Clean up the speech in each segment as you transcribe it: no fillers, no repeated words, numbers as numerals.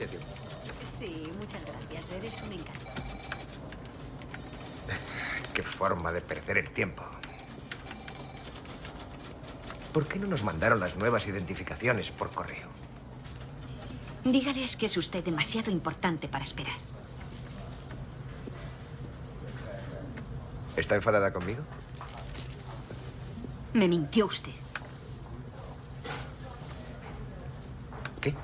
de tiempo. Sí, muchas gracias. Eres un encanto. Qué forma de perder el tiempo. ¿Por qué no nos mandaron las nuevas identificaciones por correo? Dígales que es usted demasiado importante para esperar. ¿Está enfadada conmigo? Me mintió usted. ¿Qué?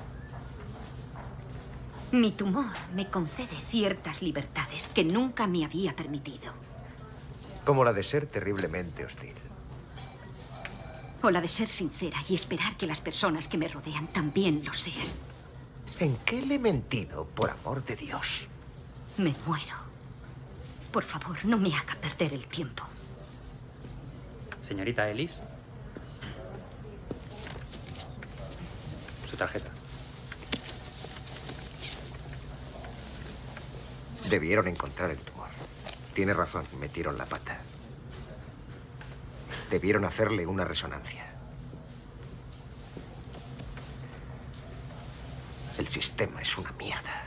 Mi tumor me concede ciertas libertades que nunca me había permitido. Como la de ser terriblemente hostil. O la de ser sincera y esperar que las personas que me rodean también lo sean. ¿En qué le he mentido, por amor de Dios? Me muero. Por favor, no me haga perder el tiempo. Señorita Ellis. Su tarjeta. Debieron encontrar el tumor. Tiene razón, metieron la pata. Debieron hacerle una resonancia. El sistema es una mierda.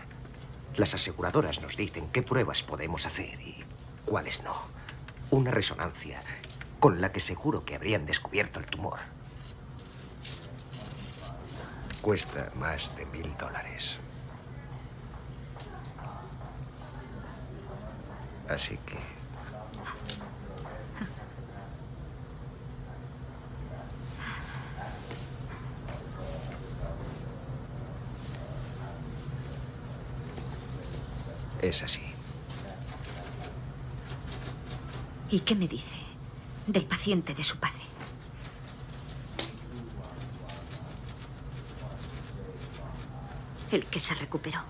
Las aseguradoras nos dicen qué pruebas podemos hacer y cuáles no. Una resonancia con la que seguro que habrían descubierto el tumor. Cuesta más de $1000. Así que... es así. ¿Y qué me dice del paciente de su padre? El que se recuperó.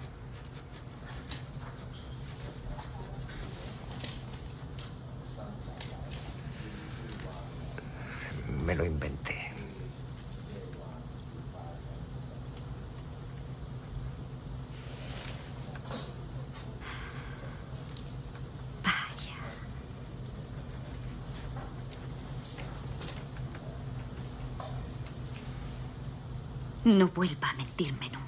Me lo inventé. Vaya. No vuelva a mentirme nunca.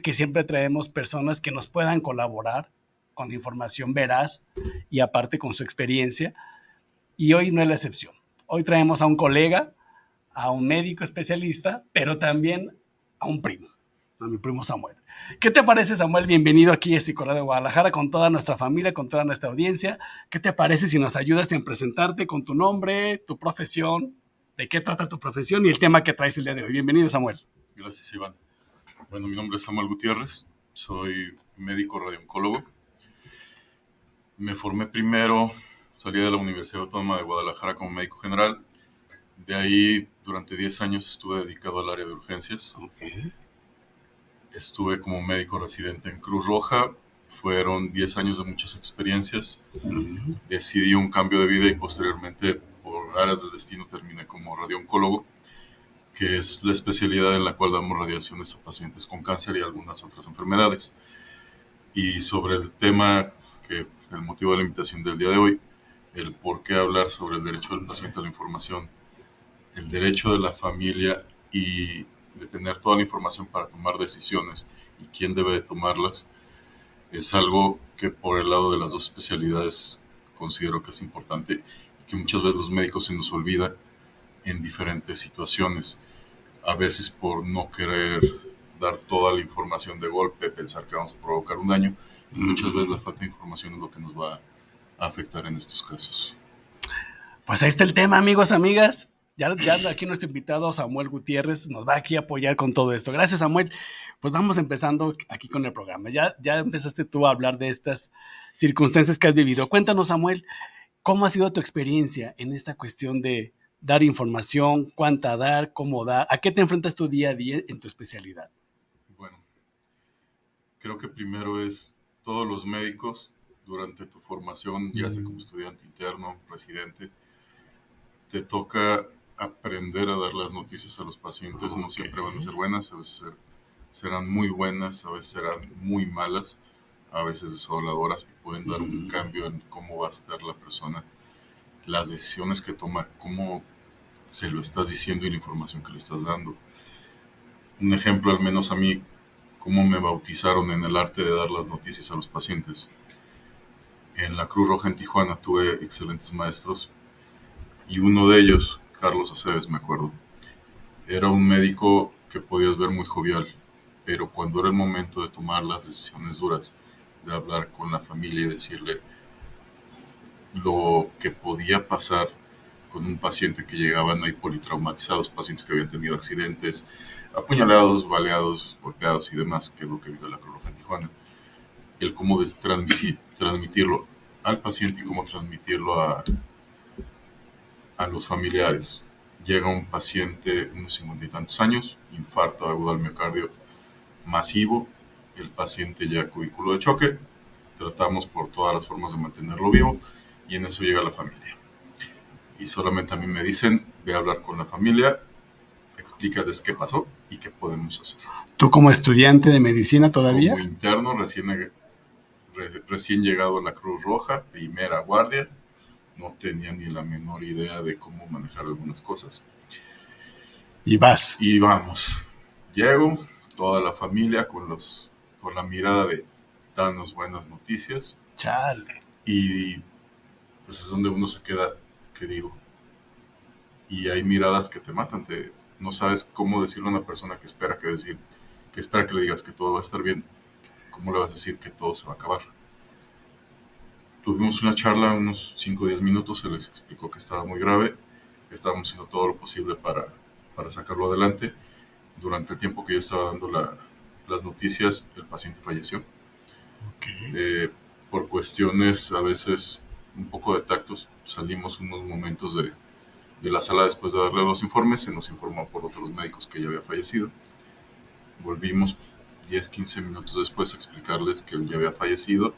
Que siempre traemos personas que nos puedan colaborar con información veraz y aparte con su experiencia. Y hoy no es la excepción. Hoy traemos a un colega, a un médico especialista, pero también a un primo, a mi primo Samuel. ¿Qué te parece, Samuel? Bienvenido aquí a Psicología de Guadalajara con toda nuestra familia, con toda nuestra audiencia. ¿Qué te parece si nos ayudas en presentarte con tu nombre, tu profesión, de qué trata tu profesión y el tema que traes el día de hoy? Bienvenido, Samuel. Gracias, Iván. Bueno, mi nombre es Samuel Gutiérrez, soy médico radiooncólogo. Me formé primero, salí de la Universidad Autónoma de Guadalajara como médico general. De ahí, durante 10 años estuve dedicado al área de urgencias. Okay. Estuve como médico residente en Cruz Roja. Fueron 10 años de muchas experiencias. Decidí un cambio de vida y posteriormente, por áreas del destino, terminé como radiooncólogo, que es la especialidad en la cual damos radiaciones a pacientes con cáncer y algunas otras enfermedades. Y sobre el tema, que el motivo de la invitación del día de hoy, el por qué hablar sobre el derecho del paciente a la información, el derecho de la familia y de tener toda la información para tomar decisiones y quién debe de tomarlas, es algo que por el lado de las dos especialidades considero que es importante y que muchas veces los médicos se nos olvida en diferentes situaciones. A veces por no querer dar toda la información de golpe, pensar que vamos a provocar un daño, y muchas veces la falta de información es lo que nos va a afectar en estos casos. Pues ahí está el tema, amigos, amigas. Ya aquí nuestro invitado Samuel Gutiérrez nos va aquí a apoyar con todo esto. Gracias, Samuel. Pues vamos empezando aquí con el programa. Ya empezaste tú a hablar de estas circunstancias que has vivido. Cuéntanos, Samuel, ¿cómo ha sido tu experiencia en esta cuestión de dar información, cuánta dar, cómo dar? ¿A qué te enfrentas tu día a día en tu especialidad? Bueno, creo que primero es todos los médicos durante tu formación, ya sea como estudiante interno, residente, te toca aprender a dar las noticias a los pacientes. No siempre van a ser buenas, a veces serán muy buenas, a veces serán muy malas, a veces desoladoras, que pueden dar un cambio en cómo va a estar la persona, las decisiones que toma, cómo se lo estás diciendo y la información que le estás dando. Un ejemplo, al menos a mí, cómo me bautizaron en el arte de dar las noticias a los pacientes. En la Cruz Roja en Tijuana tuve excelentes maestros y uno de ellos, Carlos Aceves, me acuerdo, era un médico que podías ver muy jovial, pero cuando era el momento de tomar las decisiones duras, de hablar con la familia y decirle lo que podía pasar con un paciente que llegaban ahí politraumatizados, pacientes que habían tenido accidentes, apuñalados, baleados, golpeados y demás, que es lo que vive la Cruz Roja en Tijuana. El cómo transmitirlo al paciente y cómo transmitirlo a los familiares. Llega un paciente, unos 50 y tantos años, infarto agudo al miocardio masivo, el paciente ya cubículo de choque, tratamos por todas las formas de mantenerlo vivo y en eso llega la familia. Y solamente a mí me dicen, ve a hablar con la familia, explícales qué pasó y qué podemos hacer. ¿Tú como estudiante de medicina todavía? Como interno, recién llegado a la Cruz Roja, primera guardia, no tenía ni la menor idea de cómo manejar algunas cosas. Y vas. Y vamos. Llego, toda la familia con la mirada de danos buenas noticias. Chale. Y pues es donde uno se queda, ¿qué digo? Y hay miradas que te matan, no sabes cómo decirle a una persona que espera que le digas que todo va a estar bien. ¿Cómo le vas a decir que todo se va a acabar? Tuvimos una charla, unos 5 o 10 minutos, se les explicó que estaba muy grave, que estábamos haciendo todo lo posible para sacarlo adelante. Durante el tiempo que yo estaba dando las noticias, el paciente falleció. Okay. Por cuestiones, a veces, un poco de tactos, salimos unos momentos de la sala después de darle los informes, se nos informó por otros médicos que ya había fallecido. Volvimos 10, 15 minutos después a explicarles que él ya había fallecido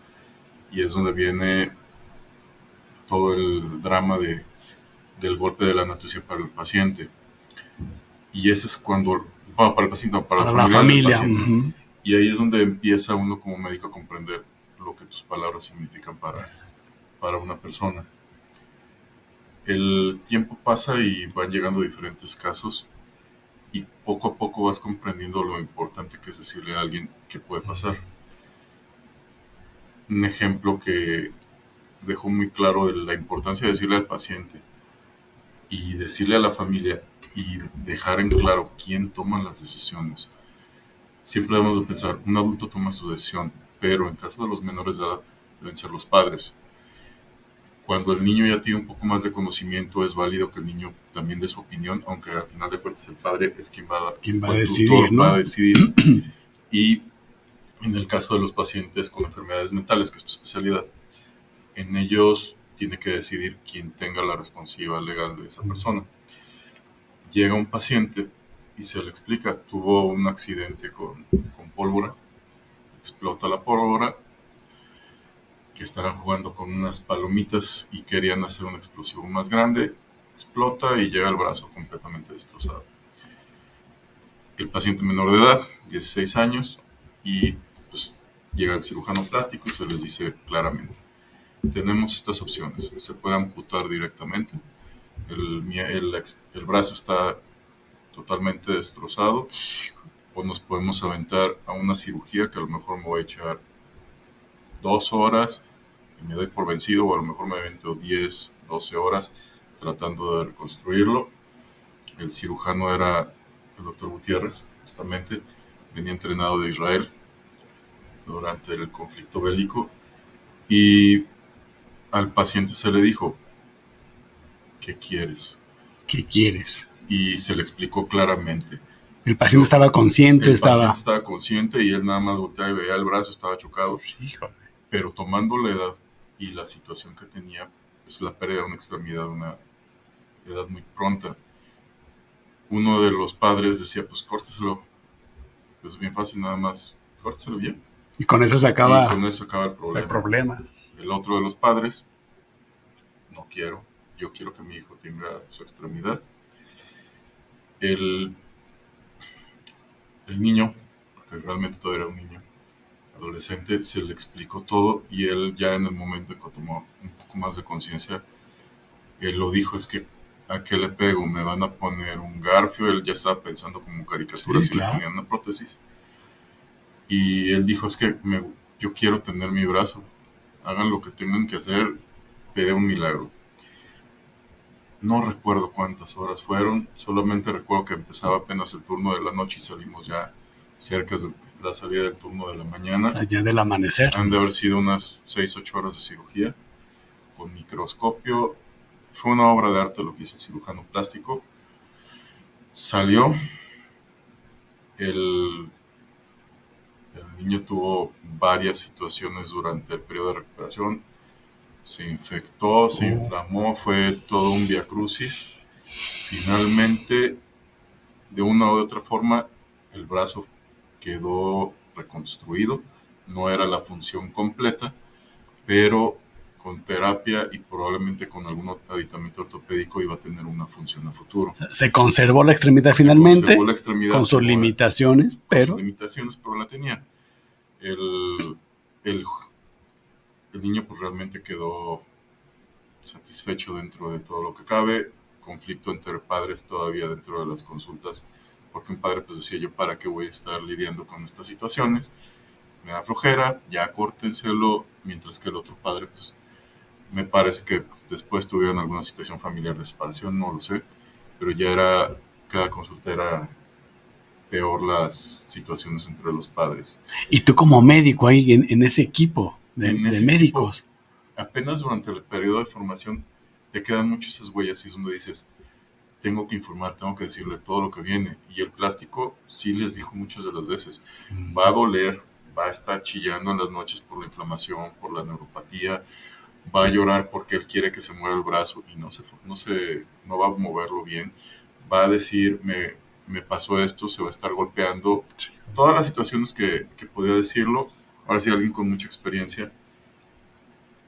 y es donde viene todo el drama del golpe de la noticia para el paciente. Y ese es cuando, para el paciente, para la familia. Uh-huh. Y ahí es donde empieza uno como médico a comprender lo que tus palabras significan para una persona. El tiempo pasa y van llegando diferentes casos y poco a poco vas comprendiendo lo importante que es decirle a alguien qué puede pasar. Un ejemplo que dejó muy claro la importancia de decirle al paciente y decirle a la familia y dejar en claro quién toma las decisiones. siempre debemos de pensar, un adulto toma su decisión, pero en caso de los menores de edad deben ser los padres. Cuando el niño ya tiene un poco más de conocimiento, es válido que el niño también dé su opinión, aunque al final de cuentas el padre es quien va a el decidir, tutor ¿no? va a decidir. Y en el caso de los pacientes con enfermedades mentales, que es tu especialidad, en ellos tiene que decidir quién tenga la responsabilidad legal de esa persona. Llega un paciente y se le explica, tuvo un accidente con pólvora, explota la pólvora, que estaban jugando con unas palomitas y querían hacer un explosivo más grande, explota y llega el brazo completamente destrozado. El paciente menor de edad, 16 años, y pues llega el cirujano plástico y se les dice claramente, tenemos estas opciones, se puede amputar directamente, el brazo está totalmente destrozado, o nos podemos aventar a una cirugía que a lo mejor me voy a echar 2 horas y me doy por vencido, o a lo mejor me avento 10, 12 horas tratando de reconstruirlo. El cirujano era el doctor Gutiérrez, justamente, venía entrenado de Israel durante el conflicto bélico, y al paciente se le dijo, ¿qué quieres? ¿Qué quieres? Y se le explicó claramente. El paciente estaba consciente, El paciente estaba consciente y él nada más volteaba y veía el brazo, estaba chocado. Híjole. Pero tomando la edad y la situación que tenía, es la pérdida de una extremidad a una edad muy pronta. Uno de los padres decía, pues córteselo. Es bien fácil, nada más córteselo bien. Y con eso se acaba, y con eso acaba el problema. El otro de los padres, no quiero. Yo quiero que mi hijo tenga su extremidad. El niño, porque realmente todavía era un niño, adolescente, se le explicó todo y él ya en el momento en que tomó un poco más de conciencia, él lo dijo, es que ¿a qué le pego? ¿Me van a poner un garfio? Él ya estaba pensando como caricatura, si le ponían una prótesis. Y él dijo, es que yo quiero tener mi brazo, hagan lo que tengan que hacer, pedí un milagro. No recuerdo cuántas horas fueron, solamente recuerdo que empezaba apenas el turno de la noche y salimos ya cerca de la salida del turno de la mañana. O sea, ya del amanecer. Han de haber sido unas 6-8 horas de cirugía, con microscopio. Fue una obra de arte lo que hizo el cirujano plástico. Salió, el niño tuvo varias situaciones durante el periodo de recuperación. Se infectó, se inflamó, fue todo un viacrucis. Finalmente, de una u otra forma, el brazo quedó reconstruido. No era la función completa, pero con terapia y probablemente con algún aditamento ortopédico iba a tener una función a futuro. Se conservó la extremidad finalmente, conservó la extremidad con sus limitaciones, pero la tenía. El niño pues realmente quedó satisfecho dentro de todo lo que cabe. Conflicto entre padres todavía dentro de las consultas, porque un padre pues decía, yo para qué voy a estar lidiando con estas situaciones, me da flojera, ya córtenselo, mientras que el otro padre pues me parece que después tuvieron alguna situación familiar de separación, no lo sé, pero ya era, cada consulta era peor las situaciones entre los padres. Y tú como médico ahí en ese equipo de médicos. Equipo, apenas durante el periodo de formación te quedan muchas esas huellas y es donde dices, tengo que informar, tengo que decirle todo lo que viene. Y el plástico sí les dijo muchas de las veces, va a doler, va a estar chillando en las noches por la inflamación, por la neuropatía, va a llorar porque él quiere que se mueva el brazo y no va a moverlo bien, va a decir, me pasó esto, se va a estar golpeando, todas las situaciones que podía decirlo. Ahora sí, alguien con mucha experiencia,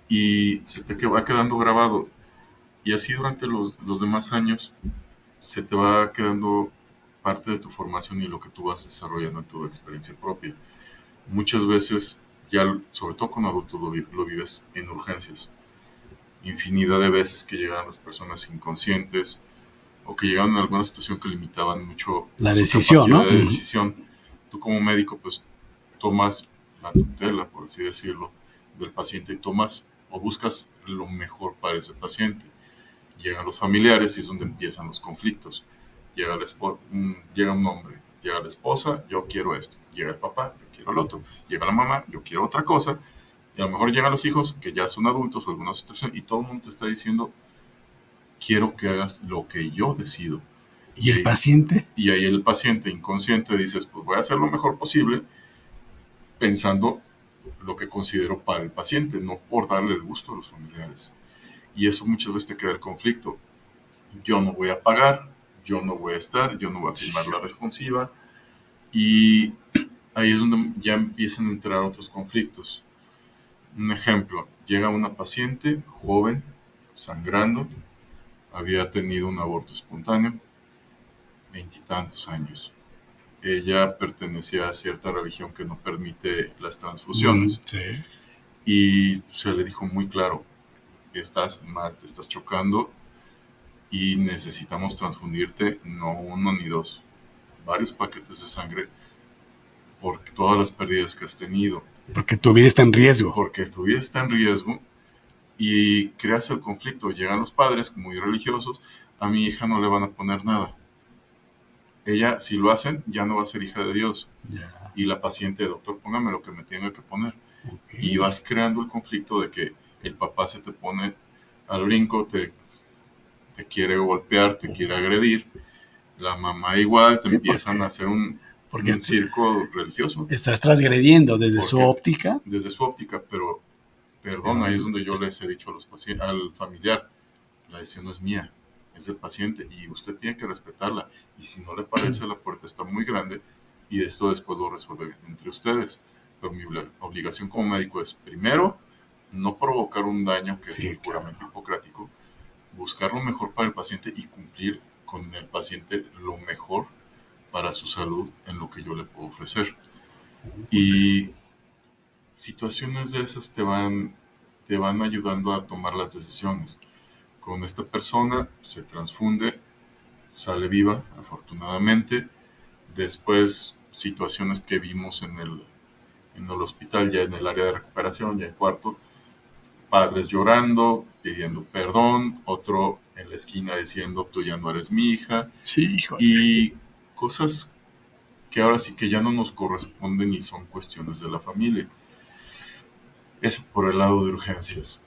y se te va quedando grabado, y así durante los demás años se te va quedando parte de tu formación y lo que tú vas desarrollando en tu experiencia propia. Muchas veces, ya sobre todo con adultos, lo vives en urgencias. Infinidad de veces que llegaban las personas inconscientes o que llegaban a alguna situación que limitaban mucho la su decisión, capacidad ¿no? de decisión. Tú como médico pues tomas la tutela, por así decirlo, del paciente y tomas o buscas lo mejor para ese paciente. Llegan los familiares y es donde empiezan los conflictos. Llega un hombre, llega la esposa, yo quiero esto. llega el papá, yo quiero el otro, llega la mamá, yo quiero otra cosa, y a lo mejor llegan los hijos que ya son adultos o alguna situación y todo el mundo te está diciendo, quiero que hagas lo que yo decido. ¿Y el paciente? Y ahí el paciente inconsciente dices, pues voy a hacer lo mejor posible pensando lo que considero para el paciente, no por darle el gusto a los familiares. Y eso muchas veces te crea el conflicto. Yo no voy a pagar, yo no voy a estar, yo no voy a firmar la responsiva. Y ahí es donde ya empiezan a entrar otros conflictos. Un ejemplo, llega una paciente joven, sangrando, había tenido un aborto espontáneo, 20 y tantos años. Ella pertenecía a cierta religión que no permite las transfusiones. Sí. Y se le dijo muy claro, estás mal, te estás chocando y necesitamos transfundirte no uno ni dos, varios paquetes de sangre por todas las pérdidas que has tenido. Porque tu vida está en riesgo. Porque tu vida está en riesgo y creas el conflicto. Llegan los padres muy religiosos, a mi hija no le van a poner nada. Ella, si lo hacen, ya no va a ser hija de Dios. Ya. Y la paciente, doctor, póngame lo que me tenga que poner. Okay. Y vas creando el conflicto de que el papá se te pone al brinco, te quiere golpear, te quiere agredir. La mamá igual, te empiezan a hacer un circo religioso. Estás transgrediendo desde su óptica. Desde su óptica, pero perdón, ahí es donde yo les he dicho a los pacientes, al familiar, la decisión no es mía, es del paciente y usted tiene que respetarla. Y si no le parece, la puerta está muy grande y esto después lo resuelve entre ustedes. Pero mi obligación como médico es, primero, no provocar un daño, que es el juramento hipocrático, buscar lo mejor para el paciente y cumplir con el paciente lo mejor para su salud en lo que yo le puedo ofrecer. Y situaciones de esas te van ayudando a tomar las decisiones. Con esta persona se transfunde, sale viva, afortunadamente. Después, situaciones que vimos en el hospital, ya en el área de recuperación, ya en cuarto, padres llorando, pidiendo perdón, otro en la esquina diciendo, tú ya no eres mi hija. Sí, híjole. Y cosas que ahora sí que ya no nos corresponden y son cuestiones de la familia. Eso por el lado de urgencias.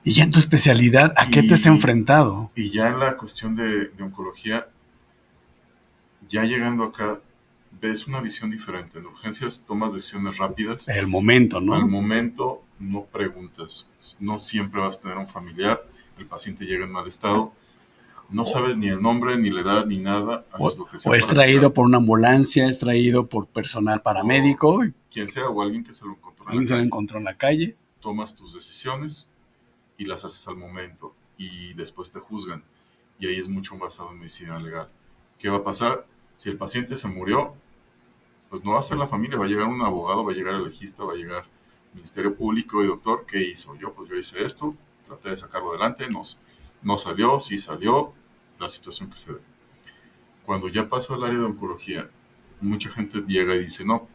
Y ya en tu especialidad, ¿a qué te has enfrentado? Y ya en la cuestión de oncología, ya llegando acá, ves una visión diferente. En urgencias tomas decisiones rápidas. El momento, ¿no? Al momento no preguntas. No siempre vas a tener un familiar. El paciente llega en mal estado. No sabes ni el nombre, ni la edad, ni nada. Haces lo que sea. O es traído por una ambulancia, es traído por personal paramédico. Quien sea, o alguien que se lo encontró en la calle. Tomas tus decisiones y las haces al momento. Y después te juzgan. Y ahí es mucho basado en medicina legal. ¿Qué va a pasar? Si el paciente se murió, pues no va a ser la familia, va a llegar un abogado, va a llegar el legista, va a llegar el Ministerio Público y doctor, ¿qué hizo? Yo hice esto, traté de sacarlo adelante, no salió, sí salió, la situación que se dé. Cuando ya pasó al área de oncología, mucha gente llega y dice, no,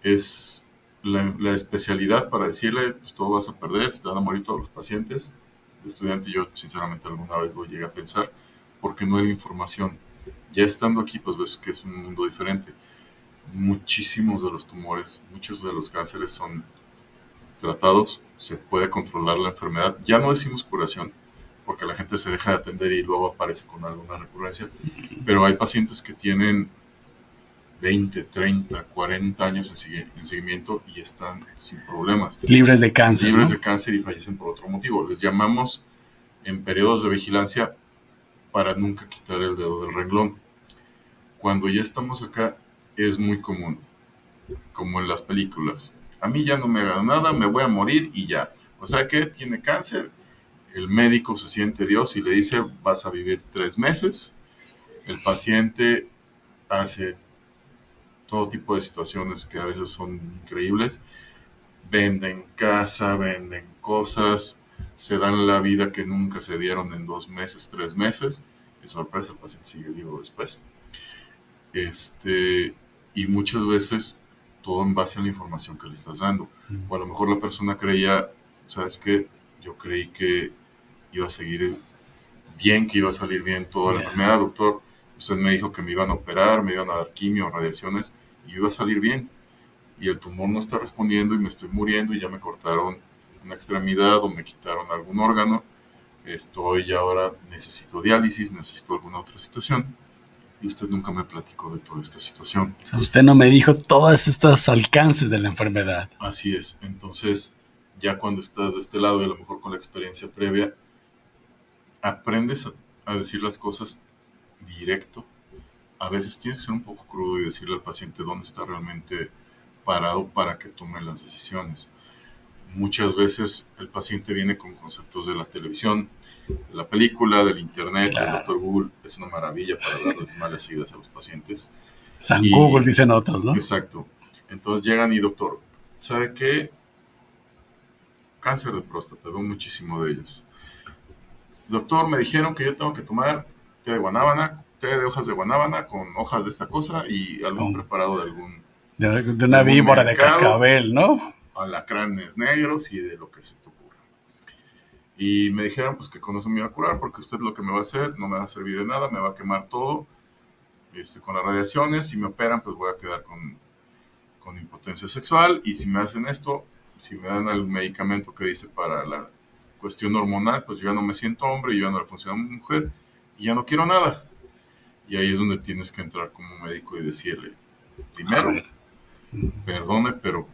es la especialidad para decirle, pues todo vas a perder, se te van a morir todos los pacientes. De estudiante yo sinceramente alguna vez lo llegué a pensar, porque no hay información. Ya estando aquí, pues ves que es un mundo diferente. Muchísimos de los tumores, muchos de los cánceres son tratados, se puede controlar la enfermedad. Ya no decimos curación, porque la gente se deja de atender y luego aparece con alguna recurrencia, pero hay pacientes que tienen 20, 30, 40 años en seguimiento y están sin problemas. Libres de cáncer. Libres, ¿no? de cáncer y fallecen por otro motivo. Les llamamos en periodos de vigilancia para nunca quitar el dedo del renglón. Cuando ya estamos acá, es muy común, como en las películas. A mí ya no me haga nada, me voy a morir y ya. O sea que tiene cáncer, el médico se siente Dios y le dice, vas a vivir 3 meses. El paciente hace todo tipo de situaciones que a veces son increíbles. Venden casa, venden cosas, se dan la vida que nunca se dieron en 2 meses, 3 meses. Y sorpresa, el paciente sigue vivo después. Y muchas veces todo en base a la información que le estás dando. O a lo mejor la persona creía, ¿sabes qué? Yo creí que iba a seguir bien, que iba a salir bien toda la enfermedad, doctor. Usted me dijo que me iban a operar, me iban a dar quimio, radiaciones, y yo iba a salir bien. Y el tumor no está respondiendo y me estoy muriendo y ya me cortaron una extremidad o me quitaron algún órgano. Estoy ahora, necesito diálisis, necesito alguna otra situación. Y usted nunca me platicó de toda esta situación. O sea, usted no me dijo todos estos alcances de la enfermedad. Así es. Entonces, ya cuando estás de este lado y a lo mejor con la experiencia previa, aprendes a decir las cosas directo. A veces tienes que ser un poco crudo y decirle al paciente dónde está realmente parado para que tome las decisiones. Muchas veces el paciente viene con conceptos de la televisión, de la película, del internet, Claro. del doctor Google. Es una maravilla para darles malas ideas a los pacientes. San Y- Google, dicen otros, ¿no? Exacto. Entonces llegan y doctor, ¿sabe qué? Cáncer de próstata, veo muchísimo de ellos. Doctor, me dijeron que yo tengo que tomar té de guanábana, té de hojas de guanábana con hojas de esta cosa y algún Con- preparado de algún De una algún víbora de mercado. cascabel, ¿no? alacranes negros y de lo que se te ocurra. Y me dijeron pues que con eso me iba a curar porque usted lo que me va a hacer no me va a servir de nada, me va a quemar todo con las radiaciones. Si me operan pues voy a quedar con impotencia sexual y si me hacen esto, si me dan el medicamento que dice para la cuestión hormonal, pues yo ya no me siento hombre, yo ya no le funciona a mi mujer y ya no quiero nada. Y ahí es donde tienes que entrar como médico y decirle, primero, A ver. perdone, pero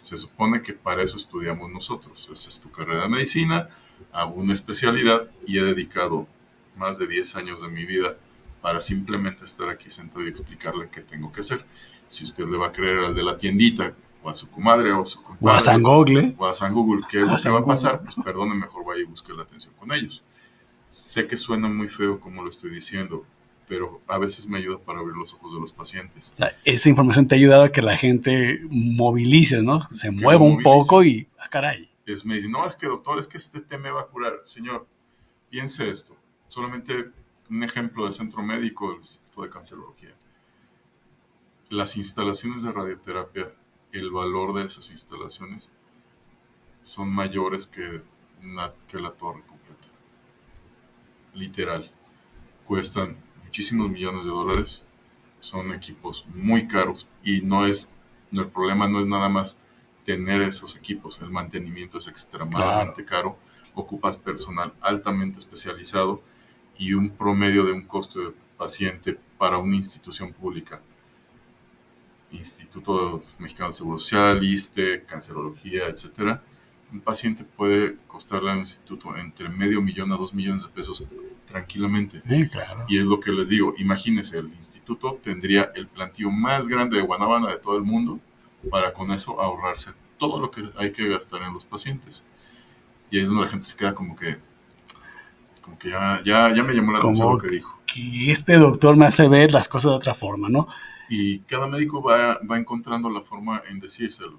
se supone que para eso estudiamos nosotros. Esa es tu carrera de medicina, hago una especialidad y he dedicado más de 10 años de mi vida para simplemente estar aquí sentado y explicarle qué tengo que hacer. Si usted le va a creer al de la tiendita, o a su comadre, o a su compadre, O a San Google. o a San Google, qué es A lo que San va a Google. pasar, pues perdone, mejor vaya y busque la atención con ellos. Sé que suena muy feo como lo estoy diciendo, pero a veces me ayuda para abrir los ojos de los pacientes. O sea, esa información te ha ayudado a que la gente movilice, ¿no? Se Que mueva lo un movilice. poco y, caray. Me dice, no, es que doctor, es que este té me va a curar. Señor, piense esto. Solamente un ejemplo de centro médico del Instituto de Cancerología. Las instalaciones de radioterapia, el valor de esas instalaciones son mayores que la torre completa. Literal. Cuestan muchísimos millones de dólares. Son equipos muy caros y el problema no es nada más tener esos equipos. El mantenimiento es extremadamente caro. Ocupas personal altamente especializado y un promedio de un costo de paciente para una institución pública. Instituto Mexicano del Seguro Social, ISSSTE, Cancerología, etcétera. Un paciente puede costarle al instituto entre $500,000 a $2,000,000 de pesos tranquilamente. Sí, claro. Y es lo que les digo, imagínense, el instituto tendría el plantío más grande de guanábana de todo el mundo para con eso ahorrarse todo lo que hay que gastar en los pacientes. Y ahí es donde la gente se queda como que ya me llamó la atención Como lo que dijo. que este doctor me hace ver las cosas de otra forma, ¿no? Y cada médico va encontrando la forma en decírselo.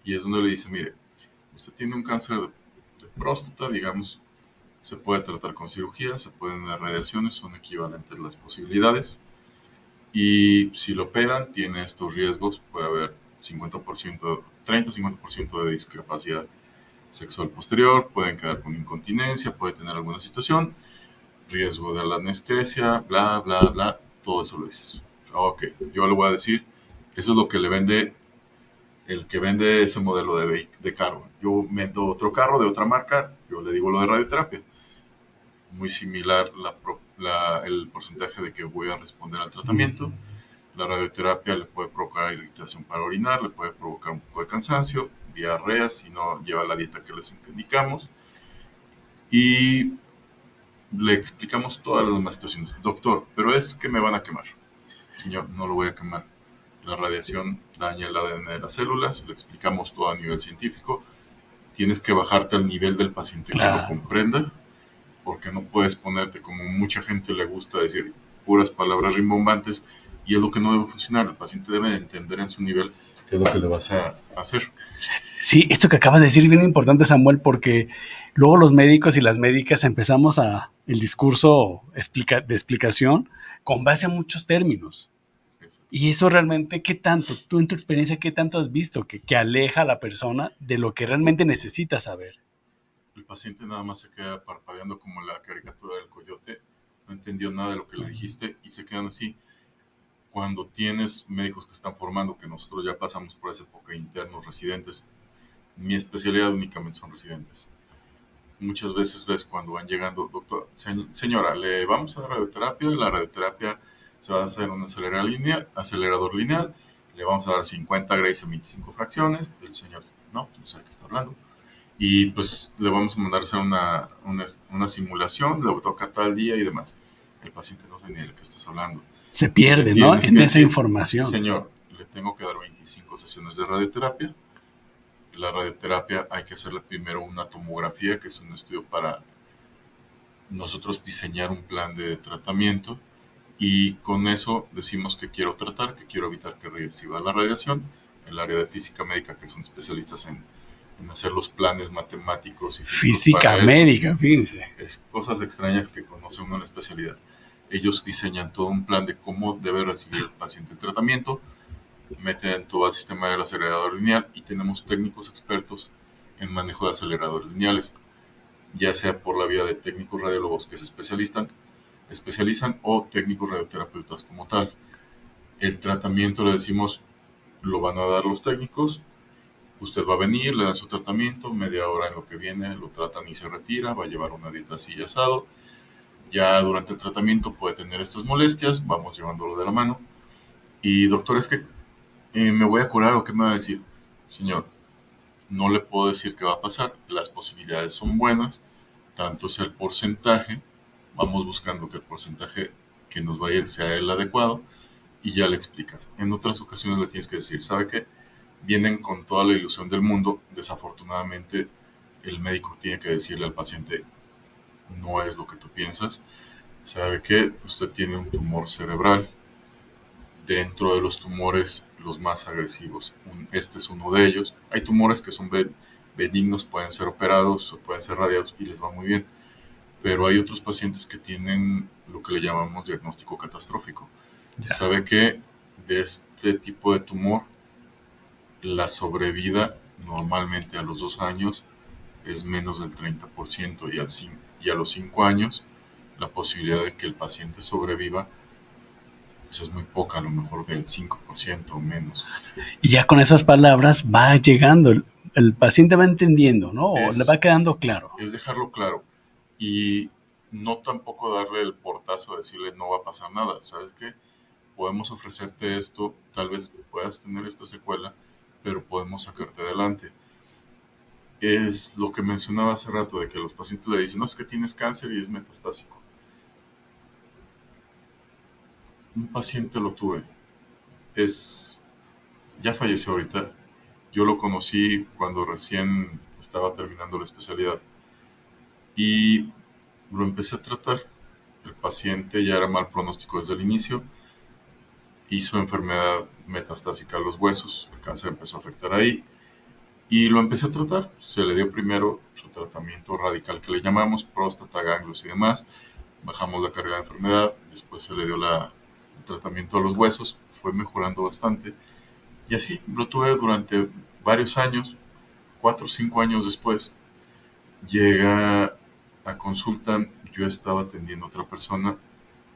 Y es donde le dice, mire, usted tiene un cáncer de próstata, digamos, se puede tratar con cirugía, se pueden dar radiaciones, son equivalentes las posibilidades. Y si lo operan, tiene estos riesgos, puede haber 50%, 30-50% de discapacidad sexual posterior, pueden quedar con incontinencia, puede tener alguna situación, riesgo de la anestesia, bla, bla, bla, todo eso lo dices. Ok, yo le voy a decir, eso es lo que le vende el que vende ese modelo de carro. Yo vendo otro carro de otra marca, yo le digo lo de radioterapia. Muy similar el porcentaje de que voy a responder al tratamiento. La radioterapia le puede provocar irritación para orinar, le puede provocar un poco de cansancio, diarrea si no lleva la dieta que les indicamos. Y le explicamos todas las demás situaciones. Doctor, pero es que me van a quemar. Señor, no lo voy a quemar. La radiación daña el ADN de las células, le explicamos todo a nivel científico. Tienes que bajarte al nivel del paciente que lo comprenda, porque no puedes ponerte como mucha gente le gusta decir puras palabras rimbombantes y es lo que no debe funcionar. El paciente debe entender en su nivel qué es lo que le vas a hacer. Sí, esto que acabas de decir es bien importante, Samuel, porque luego los médicos y las médicas empezamos el discurso de explicación con base a muchos términos. Y eso realmente, ¿qué tanto? Tú en tu experiencia, ¿qué tanto has visto que aleja a la persona de lo que realmente necesita saber? El paciente nada más se queda parpadeando como la caricatura del coyote, no entendió nada de lo que le dijiste y se quedan así. Cuando tienes médicos que están formando, que nosotros ya pasamos por esa época, internos, residentes, mi especialidad únicamente son residentes. Muchas veces ves cuando van llegando, doctor, señora, le vamos a dar radioterapia, la radioterapia se va a hacer un acelerador lineal, le vamos a dar 50 grays en 25 fracciones, el señor no sabe qué está hablando, y pues le vamos a mandar a hacer una simulación, le toca tal día y demás. El paciente no sabe ni de qué estás hablando. Se pierde, ¿no? En esa información. Señor, le tengo que dar 25 sesiones de radioterapia. La radioterapia hay que hacerle primero una tomografía, que es un estudio para nosotros diseñar un plan de tratamiento, y con eso decimos que quiero tratar, que quiero evitar que reciba la radiación. El área de física médica, que son especialistas en hacer los planes matemáticos y física médica, fíjense. Es cosas extrañas que conoce uno en la especialidad. Ellos diseñan todo un plan de cómo debe recibir el paciente el tratamiento, meten todo el sistema del acelerador lineal, y tenemos técnicos expertos en manejo de aceleradores lineales, ya sea por la vía de técnicos radiólogos que se especializan o técnicos radioterapeutas como tal. El tratamiento, le decimos, lo van a dar los técnicos, usted va a venir, le dan su tratamiento, media hora en lo que viene, lo tratan y se retira, va a llevar una dieta así y asado. Ya durante el tratamiento puede tener estas molestias, vamos llevándolo de la mano. Y doctor, es que me voy a curar, ¿o qué me va a decir? Señor, no le puedo decir qué va a pasar, las posibilidades son buenas, tanto es el porcentaje, vamos buscando que el porcentaje que nos vaya a ir sea el adecuado, y ya le explicas. En otras ocasiones le tienes que decir, ¿sabe qué? Vienen con toda la ilusión del mundo, desafortunadamente el médico tiene que decirle al paciente, no es lo que tú piensas, ¿sabe qué? Usted tiene un tumor cerebral. Dentro de los tumores, los más agresivos, este es uno de ellos. Hay tumores que son benignos, pueden ser operados o pueden ser radiados y les va muy bien. Pero hay otros pacientes que tienen lo que le llamamos diagnóstico catastrófico. Ya. ¿Sabe que de este tipo de tumor, la sobrevida normalmente a los 2 años es menos del 30%, y a los 5 años la posibilidad de que el paciente sobreviva pues es muy poca, a lo mejor del 5% o menos. Y ya con esas palabras va llegando, el paciente va entendiendo, ¿no? O le va quedando claro. Es dejarlo claro y no tampoco darle el portazo, decirle no va a pasar nada. ¿Sabes qué? Podemos ofrecerte esto, tal vez puedas tener esta secuela, pero podemos sacarte adelante. Es lo que mencionaba hace rato, de que los pacientes le dicen, no, es que tienes cáncer y es metastásico. Un paciente lo tuve, ya falleció ahorita, yo lo conocí cuando recién estaba terminando la especialidad y lo empecé a tratar. El paciente ya era mal pronóstico desde el inicio, hizo enfermedad metastásica a los huesos, el cáncer empezó a afectar ahí y lo empecé a tratar. Se le dio primero su tratamiento radical que le llamamos, próstata, ganglios y demás, bajamos la carga de enfermedad, después se le dio tratamiento a los huesos, fue mejorando bastante y así lo tuve durante varios años. 4 o 5 años después llega a consulta, yo estaba atendiendo a otra persona,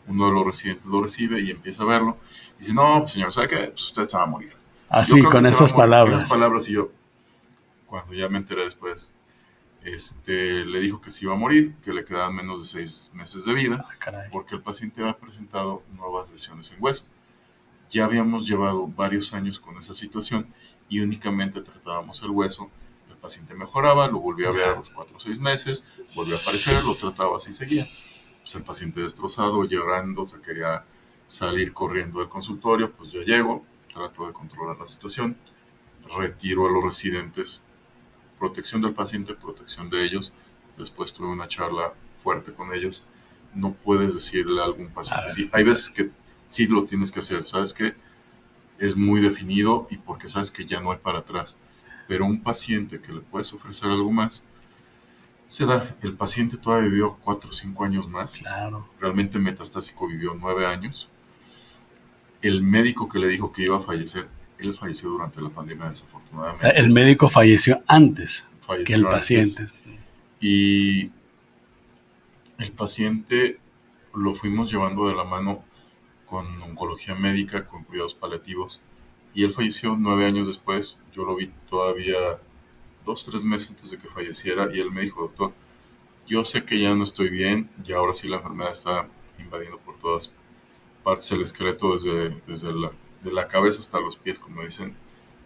uno de los residentes lo recibe y empieza a verlo y dice, no, pues señor, ¿sabe qué? Pues usted se va a morir. Así, con esas palabras. Esas palabras, y yo, cuando ya me enteré después, le dijo que se iba a morir, que le quedaban menos de 6 meses de vida, porque el paciente había presentado nuevas lesiones en hueso. Ya habíamos llevado varios años con esa situación y únicamente tratábamos el hueso. El paciente mejoraba, lo volvía a ver a los 4 o 6 meses, volvió a aparecer, lo trataba, así seguía. Pues el paciente destrozado, llorando, se quería salir corriendo del consultorio, pues yo llego, trato de controlar la situación, retiro a los residentes, protección del paciente, protección de ellos. Después tuve una charla fuerte con ellos. No puedes decirle a algún paciente, sí, hay veces que sí lo tienes que hacer, sabes que es muy definido y porque sabes que ya no hay para atrás, pero un paciente que le puedes ofrecer algo más, se da. El paciente todavía vivió 4 o 5 años más. Claro. Realmente metastásico vivió 9 años. El médico que le dijo que iba a fallecer, él falleció durante la pandemia, desafortunadamente. O sea, el médico falleció antes que el paciente. Y el paciente lo fuimos llevando de la mano con oncología médica, con cuidados paliativos, y él falleció 9 años después. Yo lo vi todavía 2, 3 meses antes de que falleciera, y él me dijo: doctor, yo sé que ya no estoy bien, y ahora sí la enfermedad está invadiendo por todas partes el esqueleto, desde de la cabeza hasta los pies, como dicen,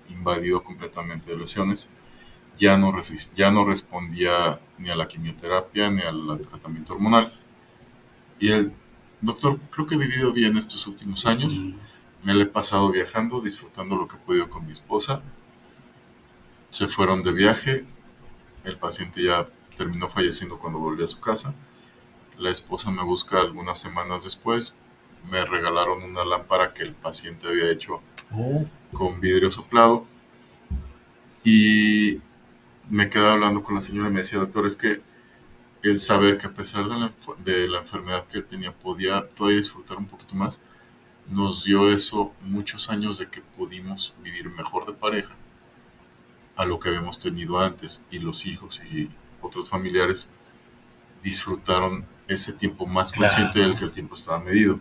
invadido completamente de lesiones. Ya no respondía ni a la quimioterapia ni al tratamiento hormonal. Y el doctor, creo que he vivido bien estos últimos años. Me lo he pasado viajando, disfrutando lo que he podido con mi esposa. Se fueron de viaje. El paciente ya terminó falleciendo cuando volví a su casa. La esposa me busca algunas semanas después. Me regalaron una lámpara que el paciente había hecho con vidrio soplado. Y me quedaba hablando con la señora y me decía: doctor, es que el saber que a pesar de la enfermedad que él tenía, podía todavía disfrutar un poquito más, nos dio eso muchos años de que pudimos vivir mejor de pareja a lo que habíamos tenido antes, y los hijos y otros familiares disfrutaron ese tiempo más consciente del que el tiempo estaba medido.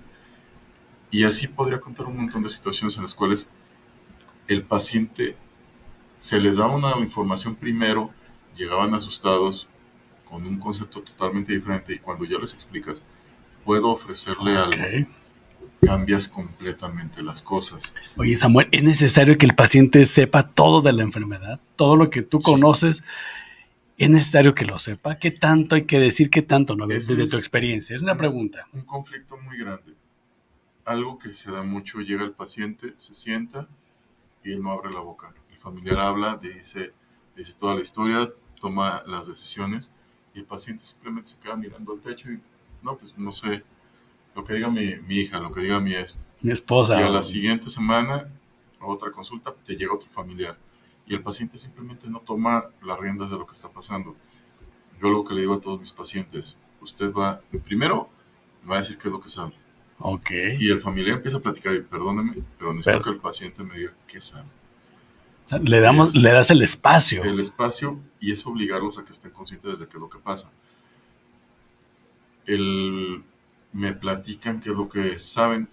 Y así podría contar un montón de situaciones en las cuales el paciente se les daba una información primero, llegaban asustados con un concepto totalmente diferente, y cuando ya les explicas, puedo ofrecerle algo, cambias completamente las cosas. Oye, Samuel, ¿es necesario que el paciente sepa todo de la enfermedad? Todo lo que tú conoces, ¿es necesario que lo sepa? ¿Qué tanto hay que decir? ¿Qué tanto no? Desde tu experiencia. Es una pregunta. Un conflicto muy grande. Algo que se da mucho: llega el paciente, se sienta y él no abre la boca. El familiar habla, dice toda la historia, toma las decisiones, y el paciente simplemente se queda mirando al techo y: no, pues no sé, lo que diga mi hija, lo que diga mi esposa. Y a la siguiente semana, a otra consulta, te llega otro familiar, y el paciente simplemente no toma las riendas de lo que está pasando. Yo lo que le digo a todos mis pacientes: usted va, primero me va a decir qué es lo que sabe. Y el familiar empieza a platicar, y perdóneme, pero necesito que el paciente me diga qué sabe. O sea, le das el espacio. El espacio, y es obligarlos a que estén conscientes de qué es lo que pasa. Me platican qué es lo que saben,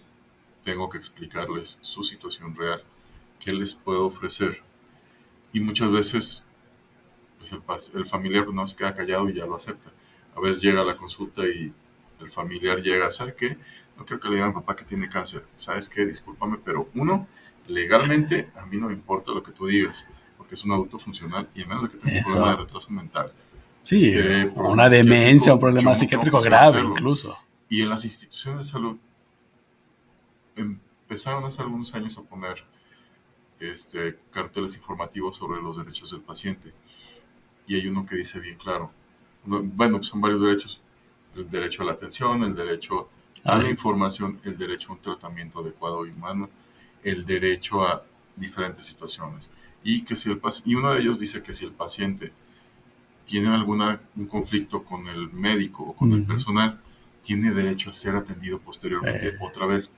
tengo que explicarles su situación real, qué les puedo ofrecer. Y muchas veces pues el familiar no se queda callado y ya lo acepta. A veces llega a la consulta y el familiar llega: ¿sabe qué? No quiero que le digan a papá que tiene cáncer. ¿Sabes qué? Discúlpame, pero legalmente a mí no me importa lo que tú digas, porque es un adulto funcional, y a menos de que tenga un problema de retraso mental. Sí, una demencia, un problema psiquiátrico grave incluso. Y en las instituciones de salud empezaron hace algunos años a poner carteles informativos sobre los derechos del paciente. Y hay uno que dice bien claro, son varios derechos: el derecho a la atención, el derecho a la información, el derecho a un tratamiento adecuado y humano, el derecho a diferentes situaciones. Y uno de ellos dice que si el paciente tiene un conflicto con el médico o con el personal, tiene derecho a ser atendido posteriormente otra vez,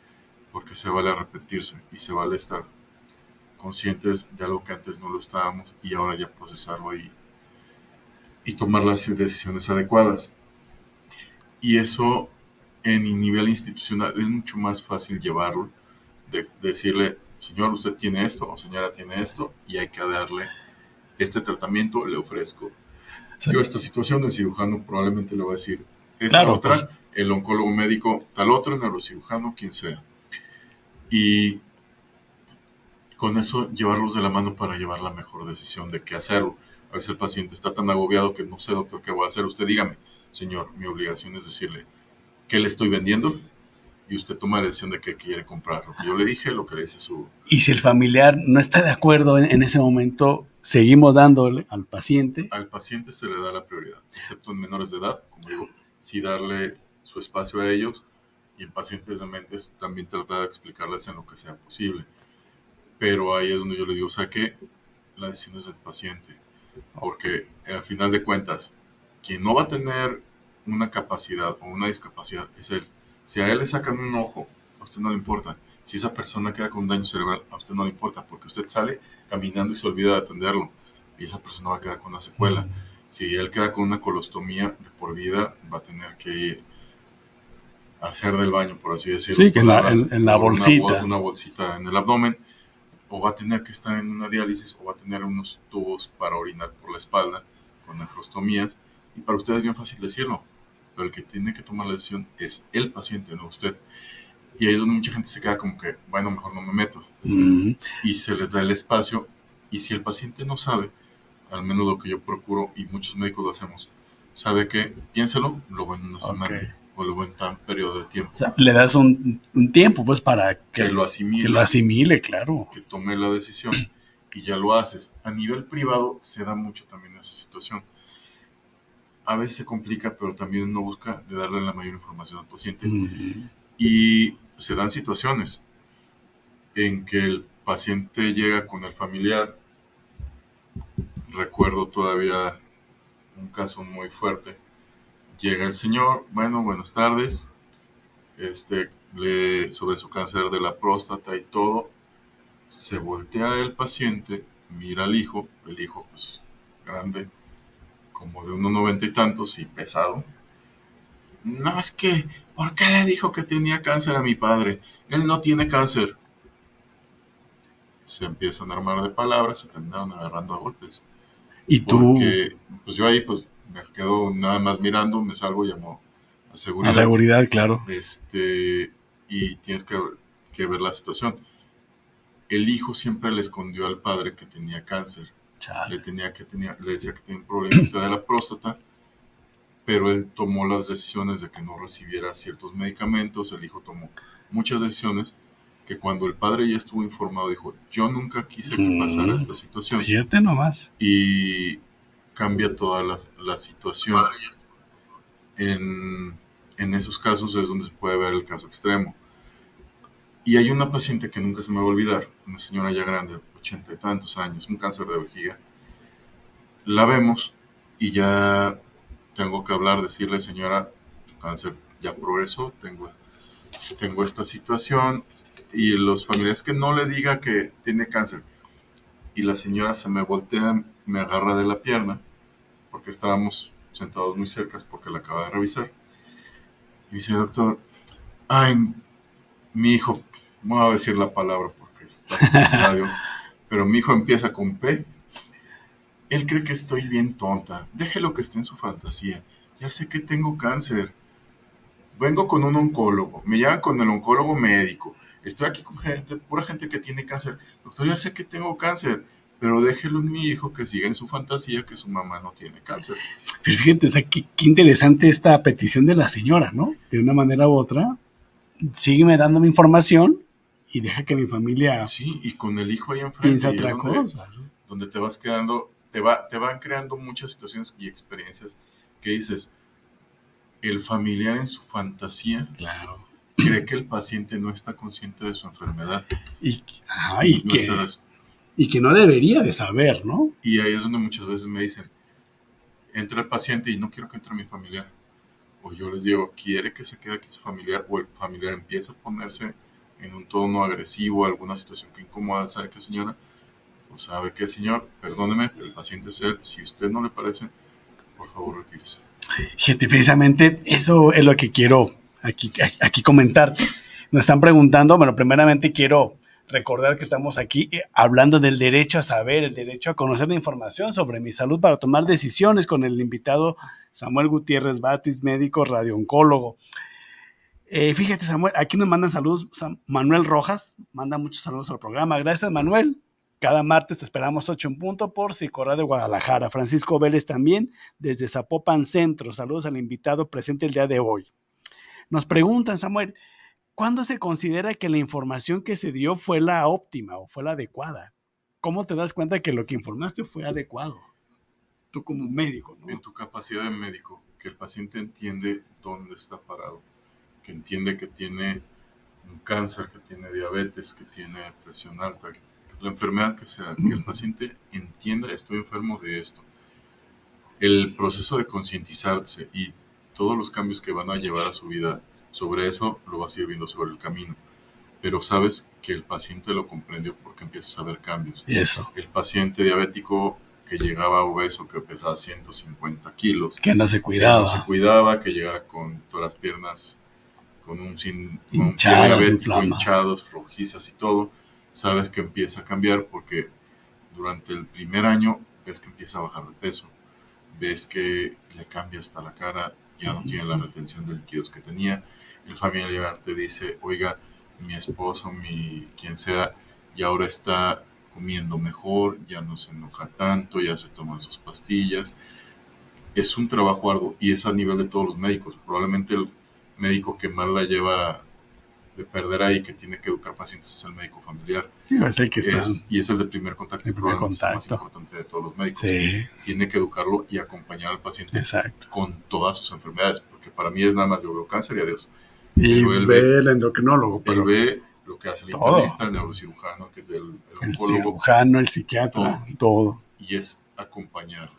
porque se vale arrepentirse y se vale estar conscientes de algo que antes no lo estábamos, y ahora ya procesarlo y tomar las decisiones adecuadas. Y eso, en nivel institucional, es mucho más fácil llevarlo, de decirle: señor, usted tiene esto, o señora, tiene esto, y hay que darle este tratamiento, le ofrezco. Yo esta situación, el cirujano probablemente le va a decir esta otra, el oncólogo médico tal otro, el neurocirujano, quien sea. Y con eso llevarlos de la mano para llevar la mejor decisión de qué hacerlo. A veces el paciente está tan agobiado que: no sé, doctor, qué voy a hacer. Usted dígame. Señor, mi obligación es decirle qué le estoy vendiendo, y usted toma la decisión de qué quiere comprar. Lo que yo le dije, lo que le dice su... Y si el familiar no está de acuerdo en ese momento, seguimos dándole al paciente. Al paciente se le da la prioridad, excepto en menores de edad, como digo, sí darle su espacio a ellos, y en pacientes dementes también tratar de explicarles en lo que sea posible. Pero ahí es donde yo le digo: ¿sabe qué? La decisión es del paciente, porque al final de cuentas, quien no va a tener una capacidad o una discapacidad es él. Si a él le sacan un ojo, a usted no le importa. Si esa persona queda con un daño cerebral, a usted no le importa, porque usted sale caminando y se olvida de atenderlo, y esa persona va a quedar con una secuela. Si él queda con una colostomía de por vida, va a tener que hacer del baño, por así decirlo. Sí, que en la por bolsita. Una bolsita en el abdomen, o va a tener que estar en una diálisis, o va a tener unos tubos para orinar por la espalda, con nefrostomías, y para usted es bien fácil decirlo, pero el que tiene que tomar la decisión es el paciente, no usted. Y ahí es donde mucha gente se queda como que, bueno, mejor no me meto. Y se les da el espacio, y si el paciente no sabe, al menos lo que yo procuro, y muchos médicos lo hacemos, sabe que piénselo, lo ven en una semana, o lo ven en tan periodo de tiempo. O sea, le das un tiempo, pues, para que lo asimile. Que lo asimile, claro. Que tome la decisión y ya lo haces. A nivel privado se da mucho también esa situación. A veces se complica, pero también uno busca de darle la mayor información al paciente. Y se dan situaciones en que el paciente llega con el familiar. Recuerdo todavía un caso muy fuerte. Llega el señor, bueno, buenas tardes, sobre su cáncer de la próstata y todo. Se voltea el paciente, mira al hijo, el hijo pues grande, como de unos 90 y tantos y pesado. No, es que, ¿por qué le dijo que tenía cáncer a mi padre? Él no tiene cáncer. Se empiezan a armar de palabras, se terminaron agarrando a golpes. Y tú... Porque, pues yo ahí, pues me quedo nada más mirando, me salgo y llamo a seguridad. A seguridad, claro. Y tienes que ver la situación. El hijo siempre le escondió al padre que tenía cáncer. Le decía que tenía un problemita de la próstata, pero él tomó las decisiones de que no recibiera ciertos medicamentos. El hijo tomó muchas decisiones que cuando el padre ya estuvo informado dijo, yo nunca quise que pasara esta situación. Fíjate nomás. Y cambia toda la situación. En esos casos es donde se puede ver el caso extremo. Y hay una paciente que nunca se me va a olvidar, una señora ya grande, 80 y tantos años, un cáncer de vejiga. La vemos y ya tengo que hablar, decirle, señora, tu cáncer ya progresó, tengo esta situación, y los familiares que no le diga que tiene cáncer. Y la señora se me voltea, me agarra de la pierna, porque estábamos sentados muy cerca, porque la acaba de revisar. Y dice, doctor, ay, mi hijo, no voy a decir la palabra porque está en radio, pero mi hijo empieza con P. Él cree que estoy bien tonta. Déjelo que esté en su fantasía. Ya sé que tengo cáncer. Vengo con un oncólogo. Me llevan con el oncólogo médico. Estoy aquí con pura gente que tiene cáncer. Doctor, ya sé que tengo cáncer, pero déjelo en mi hijo que siga en su fantasía que su mamá no tiene cáncer. Pero fíjate, o sea, qué interesante esta petición de la señora, ¿no? De una manera u otra, sígueme dándome información y deja que mi familia... Sí, y con el hijo ahí enfrente. Piensa otra cosa. Donde te vas quedando, te van creando muchas situaciones y experiencias que dices, el familiar en su fantasía, claro, cree que el paciente no está consciente de su enfermedad. Y que no debería de saber, ¿no? Y ahí es donde muchas veces me dicen, entra el paciente y no quiero que entre mi familiar. O yo les digo, ¿quiere que se quede aquí su familiar? O el familiar empieza a ponerse en un tono agresivo, alguna situación que incomoda. ¿Sabe qué, señora? O sabe qué, señor, perdóneme, el paciente es él. Si a usted no le parece, por favor, retírese. Fíjate, precisamente eso es lo que quiero aquí comentarte. Nos están preguntando, bueno, primeramente quiero recordar que estamos aquí hablando del derecho a saber, el derecho a conocer la información sobre mi salud para tomar decisiones con el invitado Samuel Gutiérrez Batis, médico radiooncólogo. Fíjate, Samuel, aquí nos mandan saludos. Manuel Rojas manda muchos saludos al programa. Gracias, Manuel. Cada martes te esperamos 8 en punto por Psicoradio Guadalajara. Francisco Vélez también desde Zapopan Centro. Saludos al invitado presente el día de hoy. Nos preguntan, Samuel, ¿cuándo se considera que la información que se dio fue la óptima o fue la adecuada? ¿Cómo te das cuenta que lo que informaste fue adecuado? Tú como médico, ¿no? En tu capacidad de médico, que el paciente entiende dónde está parado, que entiende que tiene un cáncer, que tiene diabetes, que tiene presión alta, la enfermedad que sea, que el paciente entienda, estoy enfermo de esto. El proceso de concientizarse y todos los cambios que van a llevar a su vida, sobre eso lo vas a ir viendo sobre el camino. Pero sabes que el paciente lo comprendió porque empiezas a ver cambios. Y eso. El paciente diabético que llegaba obeso, que pesaba 150 kilos. Que no se cuidaba. Que no se cuidaba, que llegaba con todas las piernas con un Hinchadas, diabético, inflamadas. hinchados, rojizas y todo, sabes que empieza a cambiar porque durante el primer año ves que empieza a bajar de peso, ves que le cambia hasta la cara, ya no tiene la retención de líquidos que tenía. El familiar te dice, oiga, mi esposo, quien sea, y ahora está comiendo mejor, ya no se enoja tanto, ya se toma sus pastillas. Es un trabajo arduo y es a nivel de todos los médicos. Probablemente el médico que más la lleva de perder ahí, que tiene que educar pacientes, es el médico familiar. Sí, es el que está. Y es el de primer contacto, el primer probablemente es el más contacto. importante de todos los médicos. Sí, Tiene que educarlo y acompañar al paciente exacto. con todas sus enfermedades, porque para mí es nada más, yo veo cáncer y adiós. Y Pero él ve el endocrinólogo, Él pero ve lo que hace el todo. internista, el neurocirujano, el el oncólogo, cirujano, el psiquiatra, todo. y es acompañar.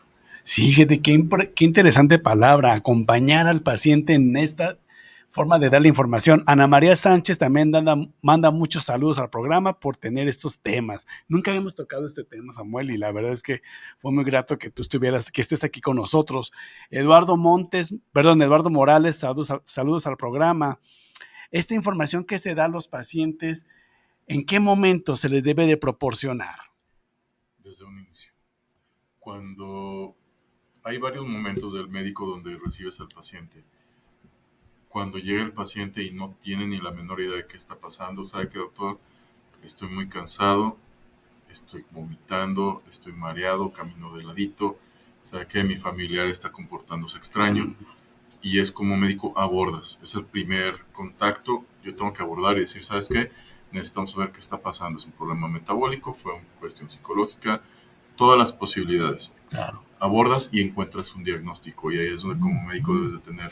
Sí, fíjate, qué interesante palabra, acompañar al paciente en esta forma de darle información. Ana María Sánchez también manda muchos saludos al programa por tener estos temas. Nunca habíamos tocado este tema, Samuel, y la verdad es que fue muy grato que que estés aquí con nosotros. Eduardo Morales, saludos al programa. Esta información que se da a los pacientes, ¿en qué momento se les debe de proporcionar? Desde un inicio. Cuando hay varios momentos del médico donde recibes al paciente. Cuando llega el paciente y no tiene ni la menor idea de qué está pasando, ¿sabe qué, doctor? Estoy muy cansado, estoy vomitando, estoy mareado, camino de ladito, ¿sabe qué? Mi familiar está comportándose extraño. Y es como médico abordas, es el primer contacto. Yo tengo que abordar y decir, ¿sabes qué? Necesitamos saber qué está pasando. ¿Es un problema metabólico? ¿Fue una cuestión psicológica? Todas las posibilidades. Claro. Abordas y encuentras un diagnóstico, y ahí es donde como médico debes de tener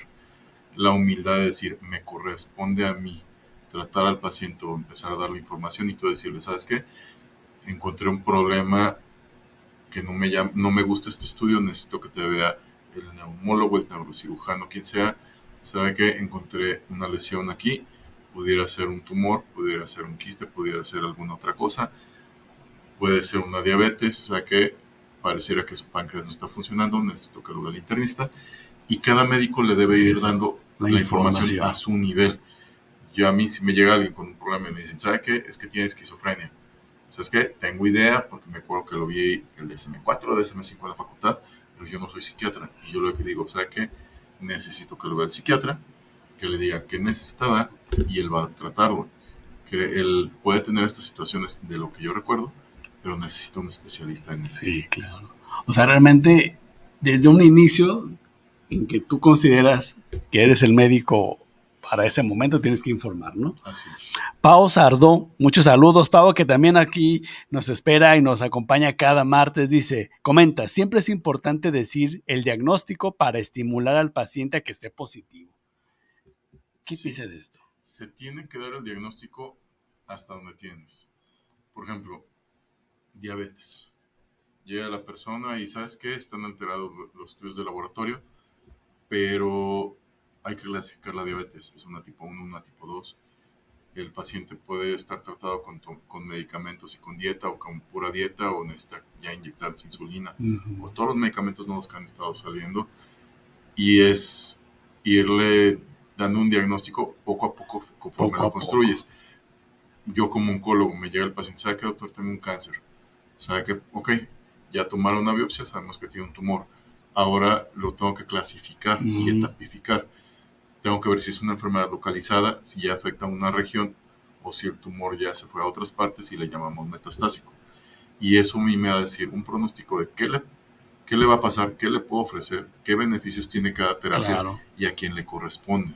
la humildad de decir, me corresponde a mí tratar al paciente o empezar a darle información, y tú decirle, ¿sabes qué? Encontré un problema que no me gusta este estudio, necesito que te vea el neumólogo, el neurocirujano, quien sea. ¿Sabe qué? Encontré una lesión aquí, pudiera ser un tumor, pudiera ser un quiste, pudiera ser alguna otra cosa, puede ser una diabetes, ¿sabe qué? Pareciera que su páncreas no está funcionando, necesito que lo vea el internista, y cada médico le debe ir dando la información a su nivel. Yo, a mí, si me llega alguien con un problema y me dicen, ¿sabe qué? Es que tiene esquizofrenia. ¿Sabes qué? Tengo idea, porque me acuerdo que lo vi el DSM-4, el DSM-5 en la facultad, pero yo no soy psiquiatra. Y yo lo que digo, ¿sabe qué? Necesito que lo vea el psiquiatra, que le diga qué necesita dar, y él va a tratarlo. Que él puede tener estas situaciones de lo que yo recuerdo, pero necesita un especialista en eso. Sí, claro. O sea, realmente, desde un inicio en que tú consideras que eres el médico para ese momento, tienes que informar, ¿no? Así es. Pau Sardó, muchos saludos. Pau, que también aquí nos espera y nos acompaña cada martes, dice, comenta, siempre es importante decir el diagnóstico para estimular al paciente a que esté positivo. ¿Qué piensas de esto? Se tiene que dar el diagnóstico hasta donde tienes. Por ejemplo, diabetes. Llega la persona y ¿sabes qué? Están alterados los estudios de laboratorio, pero hay que clasificar la diabetes. Es una tipo 1, una tipo 2. El paciente puede estar tratado con medicamentos y con dieta, o con pura dieta, o necesita ya inyectarse insulina, o todos los medicamentos nuevos que han estado saliendo. Y es irle dando un diagnóstico poco a poco conforme lo construyes. Yo como oncólogo me llega el paciente, ¿sabe qué, doctor? Tengo un cáncer. ¿Sabe qué? Ok, ya tomaron una biopsia, sabemos que tiene un tumor. Ahora lo tengo que clasificar y etapificar. Tengo que ver si es una enfermedad localizada, si ya afecta a una región, o si el tumor ya se fue a otras partes y le llamamos metastásico. Y eso a mí me va a decir un pronóstico de qué le va a pasar, qué le puedo ofrecer, qué beneficios tiene cada terapia, claro, y a quién le corresponde.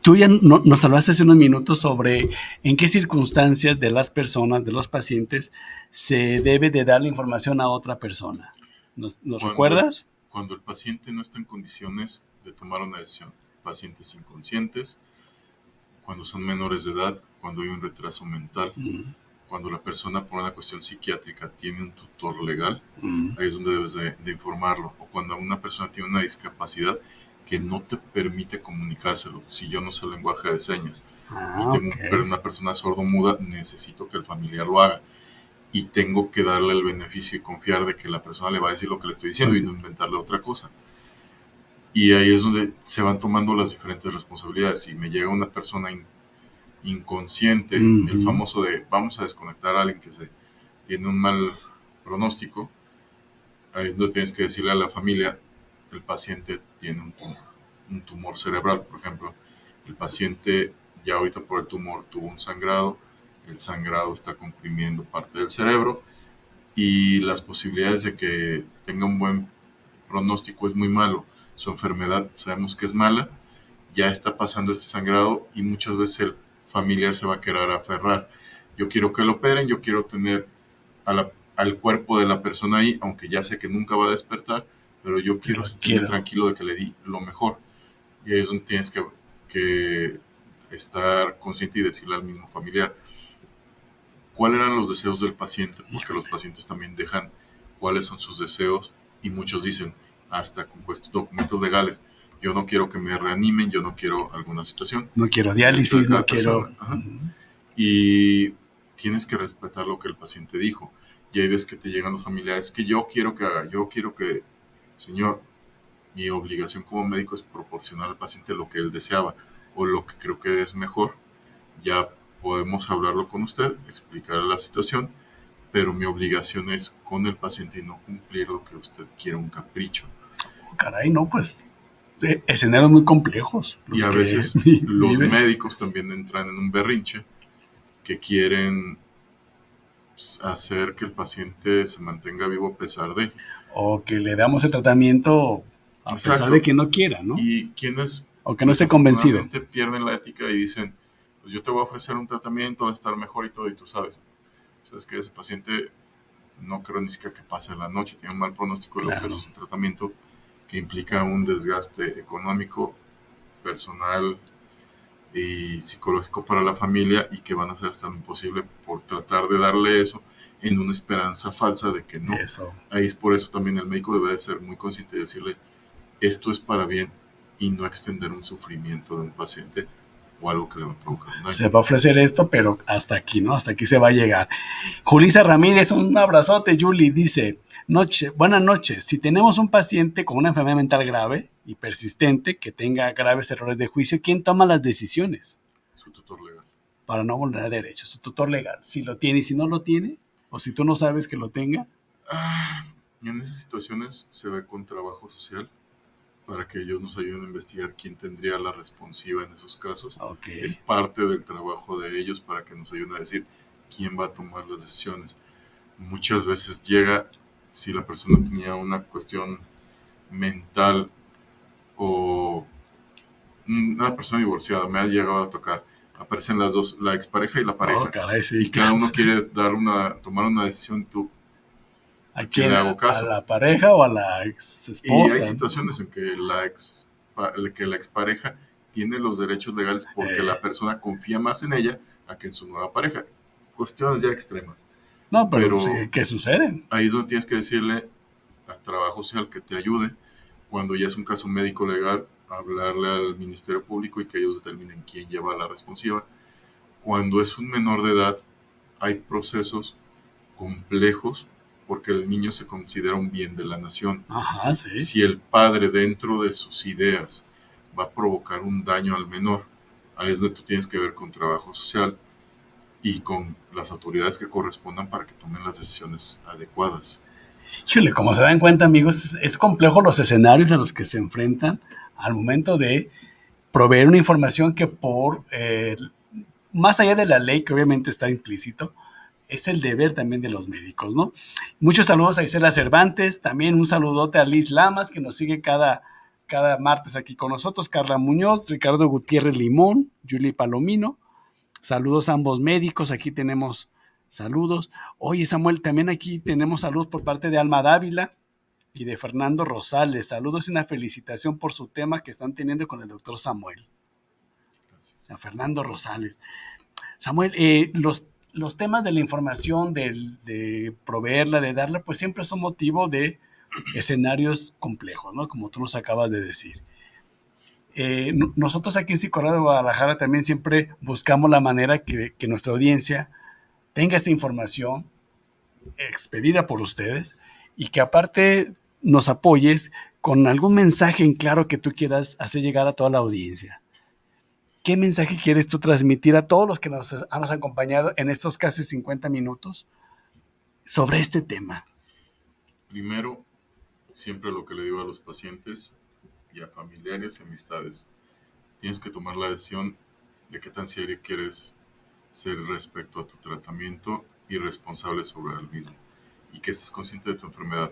Tú ya nos hablaste hace unos minutos sobre en qué circunstancias de las personas, de los pacientes, se debe de dar la información a otra persona. ¿Nos recuerdas? Cuando el paciente no está en condiciones de tomar una decisión, pacientes inconscientes, cuando son menores de edad, cuando hay un retraso mental, cuando la persona por una cuestión psiquiátrica tiene un tutor legal, ahí es donde debes de informarlo. O cuando una persona tiene una discapacidad que no te permite comunicárselo. Si yo no sé el lenguaje de señas y tengo una persona sordomuda, necesito que el familiar lo haga. Y tengo que darle el beneficio y confiar de que la persona le va a decir lo que le estoy diciendo y no inventarle otra cosa. Y ahí es donde se van tomando las diferentes responsabilidades. Si me llega una persona inconsciente, el famoso de vamos a desconectar a alguien que tiene un mal pronóstico, ahí es donde tienes que decirle a la familia, el paciente tiene un tumor cerebral, por ejemplo. El paciente ya ahorita por el tumor tuvo un sangrado, el sangrado está comprimiendo parte del cerebro y las posibilidades de que tenga un buen pronóstico es muy malo. Su enfermedad sabemos que es mala, ya está pasando este sangrado y muchas veces el familiar se va a querer aferrar. Yo quiero que lo operen, yo quiero tener al cuerpo de la persona ahí, aunque ya sé que nunca va a despertar, pero yo quiero sentirme tranquilo de que le di lo mejor. Y ahí es donde tienes que estar consciente y decirle al mismo familiar cuáles eran los deseos del paciente, porque los pacientes también dejan cuáles son sus deseos y muchos dicen, hasta con documentos legales, yo no quiero que me reanimen, yo no quiero alguna situación. No quiero diálisis, no quiero... Y tienes que respetar lo que el paciente dijo. Y hay veces que te llegan los familiares que yo quiero que haga, yo quiero que, señor, mi obligación como médico es proporcionar al paciente lo que él deseaba o lo que creo que es mejor. Ya podemos hablarlo con usted, explicarle la situación, pero mi obligación es con el paciente y no cumplir lo que usted quiere, un capricho. Caray, no, pues escenarios muy complejos. Y a veces los médicos también entran en un berrinche que quieren hacer que el paciente se mantenga vivo a pesar de... O que le damos el tratamiento a pesar de que no quiera, ¿no? Y quienes... O que no esté convencido. Pierden la ética y dicen, pues yo te voy a ofrecer un tratamiento, va a estar mejor y todo, y tú sabes que ese paciente no creo ni siquiera que pase la noche, tiene un mal pronóstico, y le ofreces un tratamiento que implica un desgaste económico, personal y psicológico para la familia y que van a hacer hasta lo imposible por tratar de darle eso en una esperanza falsa de que no. Ahí es por eso también el médico debe de ser muy consciente y decirle, esto es para bien y no extender un sufrimiento de un paciente o algo que le va a provocar un daño. Se va a ofrecer esto, pero hasta aquí, ¿no? Hasta aquí se va a llegar. Julisa Ramírez, un abrazote. Julie dice, buenas noches. Si tenemos un paciente con una enfermedad mental grave y persistente, que tenga graves errores de juicio, ¿quién toma las decisiones? Su tutor legal. Para no vulnerar derechos. Su tutor legal. Si lo tiene y si no lo tiene, o si tú no sabes que lo tenga. En esas situaciones se ve con trabajo social, para que ellos nos ayuden a investigar quién tendría la responsiva en esos casos. Okay. Es parte del trabajo de ellos para que nos ayuden a decir quién va a tomar las decisiones. Muchas veces llega, si la persona tenía una cuestión mental o una persona divorciada, me ha llegado a tocar, aparecen las dos, la expareja y la pareja. Caray, sí, y cada uno quiere tomar una decisión. ¿Tú ¿a quién le hago caso? ¿A la pareja o a la ex esposa? Y hay situaciones en que la expareja tiene los derechos legales porque la persona confía más en ella a que en su nueva pareja. Cuestiones ya extremas. No, pero sí, ¿qué sucede? Ahí es donde tienes que decirle al trabajo social que te ayude. Cuando ya es un caso médico legal, hablarle al Ministerio Público y que ellos determinen quién lleva la responsiva. Cuando es un menor de edad, hay procesos complejos porque el niño se considera un bien de la nación. Ajá, sí. Si el padre dentro de sus ideas va a provocar un daño al menor, ahí es donde tú tienes que ver con trabajo social y con las autoridades que correspondan para que tomen las decisiones adecuadas. Híjole, como se dan cuenta, amigos, es complejo los escenarios a los que se enfrentan al momento de proveer una información que más allá de la ley, que obviamente está implícito, es el deber también de los médicos, ¿no? Muchos saludos a Isela Cervantes, también un saludote a Liz Lamas, que nos sigue cada martes aquí con nosotros, Carla Muñoz, Ricardo Gutiérrez Limón, Julie Palomino, saludos a ambos médicos, aquí tenemos saludos. Oye, Samuel, también aquí tenemos saludos por parte de Alma Dávila y de Fernando Rosales, saludos y una felicitación por su tema que están teniendo con el doctor Samuel. Gracias. A Fernando Rosales. Samuel, los temas de la información, de proveerla, de darla, pues siempre son motivo de escenarios complejos, ¿no? Como tú nos acabas de decir. Nosotros aquí en Psicorradio de Guadalajara también siempre buscamos la manera que nuestra audiencia tenga esta información expedida por ustedes y que aparte nos apoyes con algún mensaje en claro que tú quieras hacer llegar a toda la audiencia. ¿Qué mensaje quieres tú transmitir a todos los que nos han acompañado en estos casi 50 minutos sobre este tema? Primero, siempre lo que le digo a los pacientes y a familiares y amistades, tienes que tomar la decisión de qué tan serio quieres ser respecto a tu tratamiento y responsable sobre el mismo. Y que estés consciente de tu enfermedad.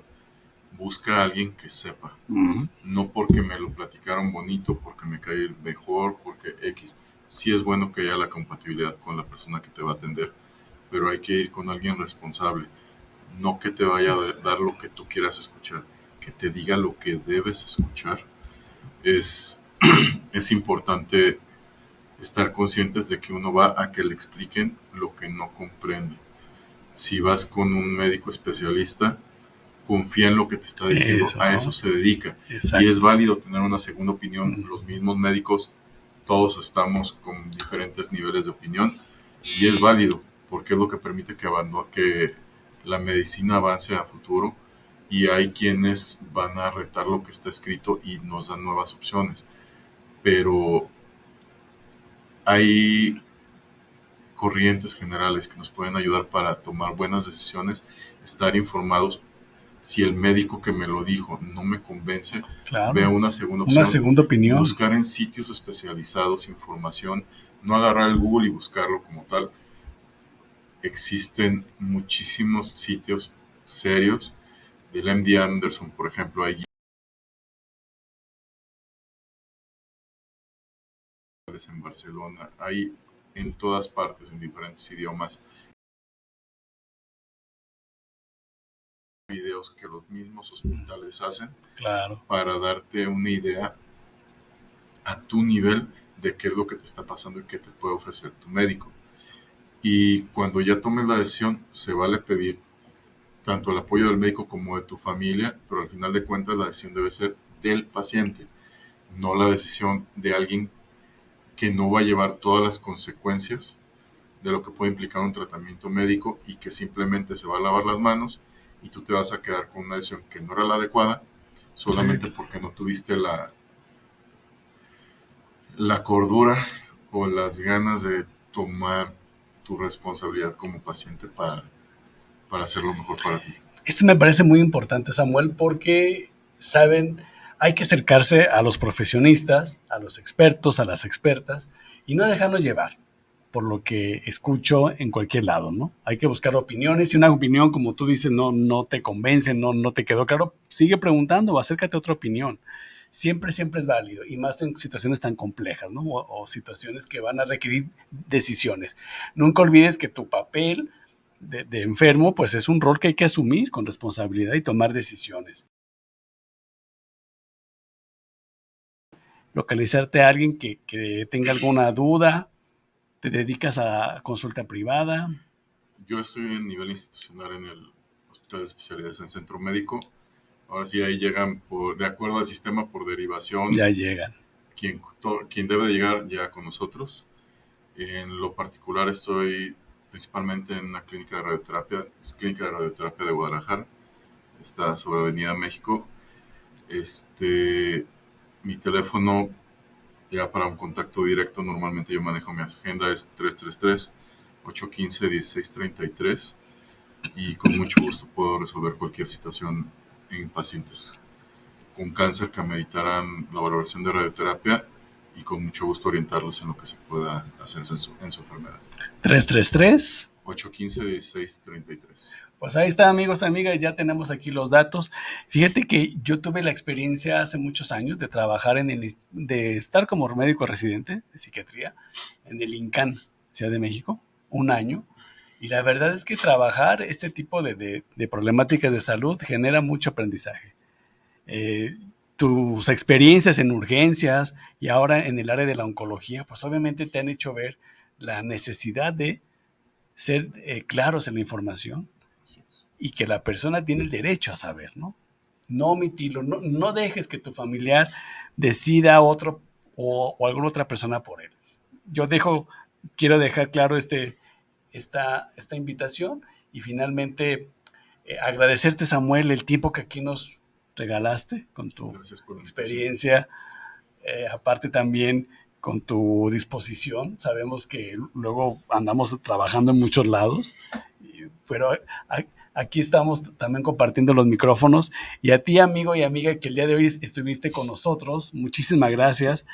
Busca a alguien que sepa. No porque me lo platicaron bonito, porque me cae mejor, porque X. Sí es bueno que haya la compatibilidad con la persona que te va a atender, pero hay que ir con alguien responsable. No que te vaya a dar lo que tú quieras escuchar, que te diga lo que debes escuchar. Es importante estar conscientes de que uno va a que le expliquen lo que no comprende. Si vas con un médico especialista, confía en lo que te está diciendo, Eso, a ¿no? eso se dedica. Exacto. Y es válido tener una segunda opinión. Los mismos médicos, todos estamos con diferentes niveles de opinión y es válido porque es lo que permite que la medicina avance a futuro, y hay quienes van a retar lo que está escrito y nos dan nuevas opciones. Pero hay corrientes generales que nos pueden ayudar para tomar buenas decisiones, estar informados. Si el médico que me lo dijo no me convence, Claro. veo una segunda opción. Una segunda opinión. Buscar en sitios especializados información, no agarrar el Google y buscarlo como tal. Existen muchísimos sitios serios. Del MD Anderson, por ejemplo, hay guías en Barcelona, hay en todas partes, en diferentes idiomas, videos que los mismos hospitales hacen, Claro. para darte una idea a tu nivel de qué es lo que te está pasando y qué te puede ofrecer tu médico. Y cuando ya tomes la decisión, se vale pedir tanto el apoyo del médico como de tu familia, pero al final de cuentas la decisión debe ser del paciente, no la decisión de alguien que no va a llevar todas las consecuencias de lo que puede implicar un tratamiento médico y que simplemente se va a lavar las manos y tú te vas a quedar con una decisión que no era la adecuada solamente porque no tuviste la cordura o las ganas de tomar tu responsabilidad como paciente para hacer lo mejor para ti. Esto me parece muy importante, Samuel, porque, saben, hay que acercarse a los profesionistas, a los expertos, a las expertas, y no dejarnos llevar por lo que escucho en cualquier lado, ¿no? Hay que buscar opiniones, y una opinión, como tú dices, no te convence, no te quedó claro, sigue preguntando o acércate a otra opinión. Siempre es válido, y más en situaciones tan complejas, ¿no? O situaciones que van a requerir decisiones. Nunca olvides que tu papel de enfermo, pues es un rol que hay que asumir con responsabilidad y tomar decisiones. Localizarte a alguien que tenga alguna duda, te dedicas a consulta privada. Yo estoy en nivel institucional en el Hospital de Especialidades en Centro Médico. Ahora sí, ahí llegan, de acuerdo al sistema, por derivación. Ya llegan. Quien debe de llegar llega con nosotros. En lo particular estoy principalmente en una clínica de radioterapia, es Clínica de Radioterapia de Guadalajara, está sobre Avenida México. Mi teléfono, ya para un contacto directo, normalmente yo manejo mi agenda, es 333-815-1633, y con mucho gusto puedo resolver cualquier situación en pacientes con cáncer que ameritaran la valoración de radioterapia, y con mucho gusto orientarlos en lo que se pueda hacer en su enfermedad. 333 815-1633. Pues ahí está, amigos, amigas, ya tenemos aquí los datos. Fíjate que yo tuve la experiencia hace muchos años de trabajar de estar como médico residente de psiquiatría en el INCAN, Ciudad de México, un año. Y la verdad es que trabajar este tipo de problemáticas de salud genera mucho aprendizaje. Tus experiencias en urgencias y ahora en el área de la oncología, pues obviamente te han hecho ver la necesidad de ser claros en la información y que la persona tiene el derecho a saber, ¿no? No omitirlo, no dejes que tu familiar decida otro o alguna otra persona por él. Quiero dejar claro esta invitación y finalmente agradecerte, Samuel, el tiempo que aquí nos regalaste, con tu Gracias por la experiencia, aparte también con tu disposición. Sabemos que luego andamos trabajando en muchos lados, pero aquí estamos también compartiendo los micrófonos. Y a ti, amigo y amiga, que el día de hoy estuviste con nosotros, muchísimas gracias.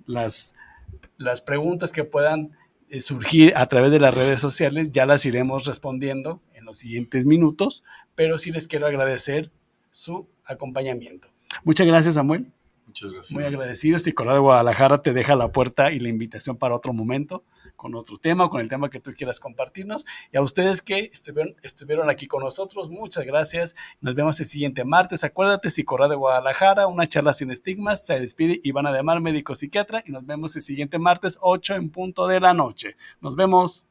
Las preguntas que puedan surgir a través de las redes sociales ya las iremos respondiendo en los siguientes minutos, pero sí les quiero agradecer su acompañamiento. Muchas gracias, Samuel. Muchas gracias. Muy agradecidos. Y Corrado de Guadalajara te deja la puerta y la invitación para otro momento, con otro tema, con el tema que tú quieras compartirnos. Y a ustedes que estuvieron aquí con nosotros, muchas gracias. Nos vemos el siguiente martes. Acuérdate, Corrado de Guadalajara, una charla sin estigmas. Se despide Ivana de Mar, médico psiquiatra, y nos vemos el siguiente martes, 8 en punto de la noche. Nos vemos.